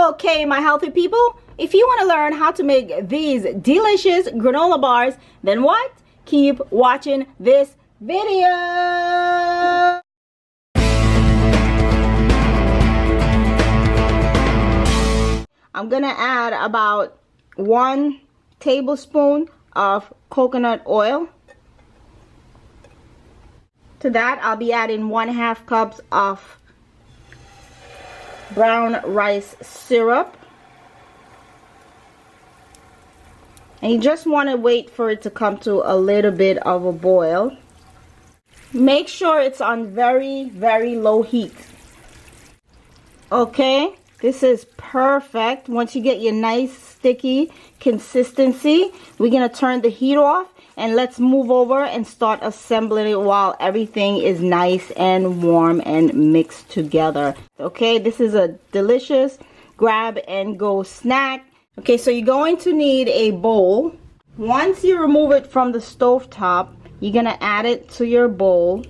Okay, my healthy people, if you want to learn how to make these delicious granola bars, then what? Keep watching this video. I'm gonna add about 1 tablespoon of coconut oil. To that, I'll be adding 1/2 cups of brown rice syrup. And you just want to wait for it to come to a little bit of a boil. Make sure it's on very, very low heat. Okay, this is perfect. Once you get your nice sticky consistency, we're going to turn the heat off and let's move over and start assembling it while everything is nice and warm and mixed together. Okay, this is a delicious grab and go snack. Okay, so you're going to need a bowl. Once you remove it from the stove top, you're going to add it to your bowl.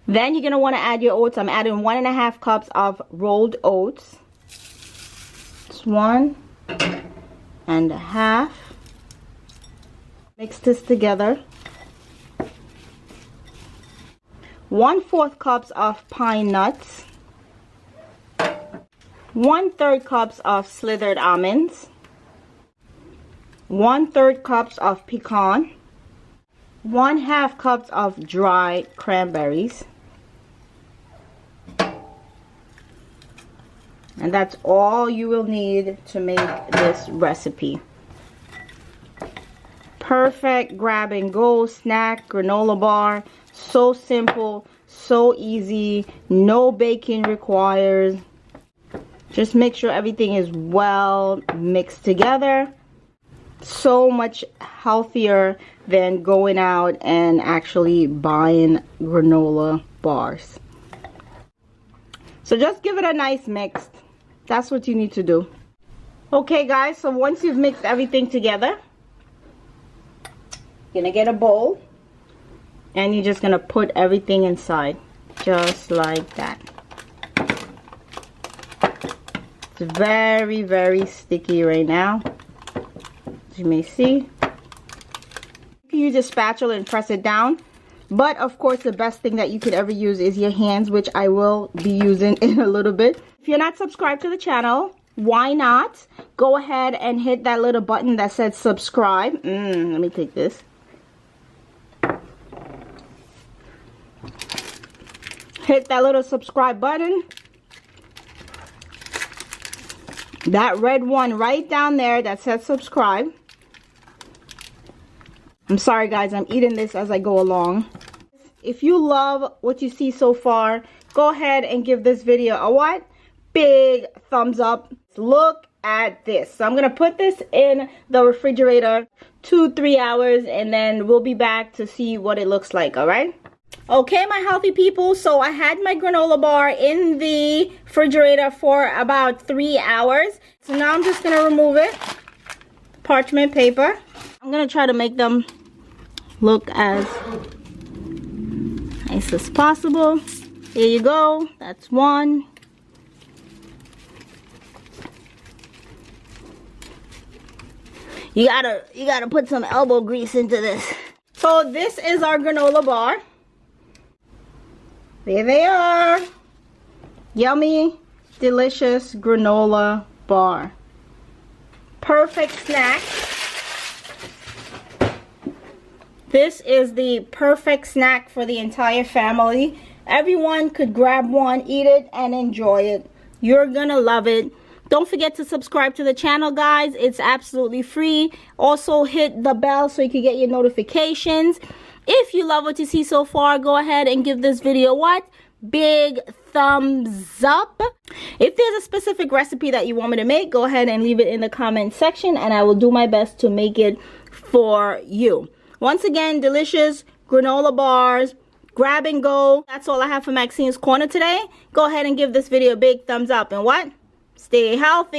Then you're going to want to add your oats. I'm adding 1.5 cups of rolled oats. It's 1.5. Mix this together. 1/4 cups of pine nuts. 1/3 cups of slithered almonds. 1/3 cups of pecan. 1/2 cups of dry cranberries. And that's all you will need to make this recipe. Perfect grab and go snack granola bar. So simple, so easy, no baking required. Just make sure everything is well mixed together. So much healthier than going out and actually buying granola bars. So just give it a nice mix. That's what you need to do. Okay guys, so once you've mixed everything together, you're gonna get a bowl and you're just gonna put everything inside just like that. It's very, very sticky right now, as you may see. You can use a spatula and press it down, but of course the best thing that you could ever use is your hands, which I will be using in a little bit. If you're not subscribed to the channel, why not? Go ahead and hit that little button that says subscribe. Let me take this. Hit that little subscribe button. That red one right down there that says subscribe. I'm sorry guys, I'm eating this as I go along. If you love what you see so far, go ahead and give this video a what? Big thumbs up. Look at this. So I'm going to put this in the refrigerator 2-3 hours and then we'll be back to see what it looks like, all right? Okay, my healthy people, so I had my granola bar in the refrigerator for about 3 hours. So now I'm just going to remove it. Parchment paper. I'm going to try to make them look as nice as possible. Here you go. That's one. You gotta put some elbow grease into this. So this is our granola bar. There they are. Yummy, delicious granola bar. Perfect snack. This is the perfect snack for the entire family. Everyone could grab one, eat it, and enjoy it. You're gonna love it. Don't forget to subscribe to the channel, guys. It's absolutely free. Also, hit the bell so you can get your notifications. If you love what you see so far, go ahead and give this video what? Big thumbs up. If there's a specific recipe that you want me to make, go ahead and leave it in the comment section and I will do my best to make it for you. Once again, delicious granola bars. Grab and go. That's all I have for Maxine's Corner today. Go ahead and give this video a big thumbs up and what? Stay healthy.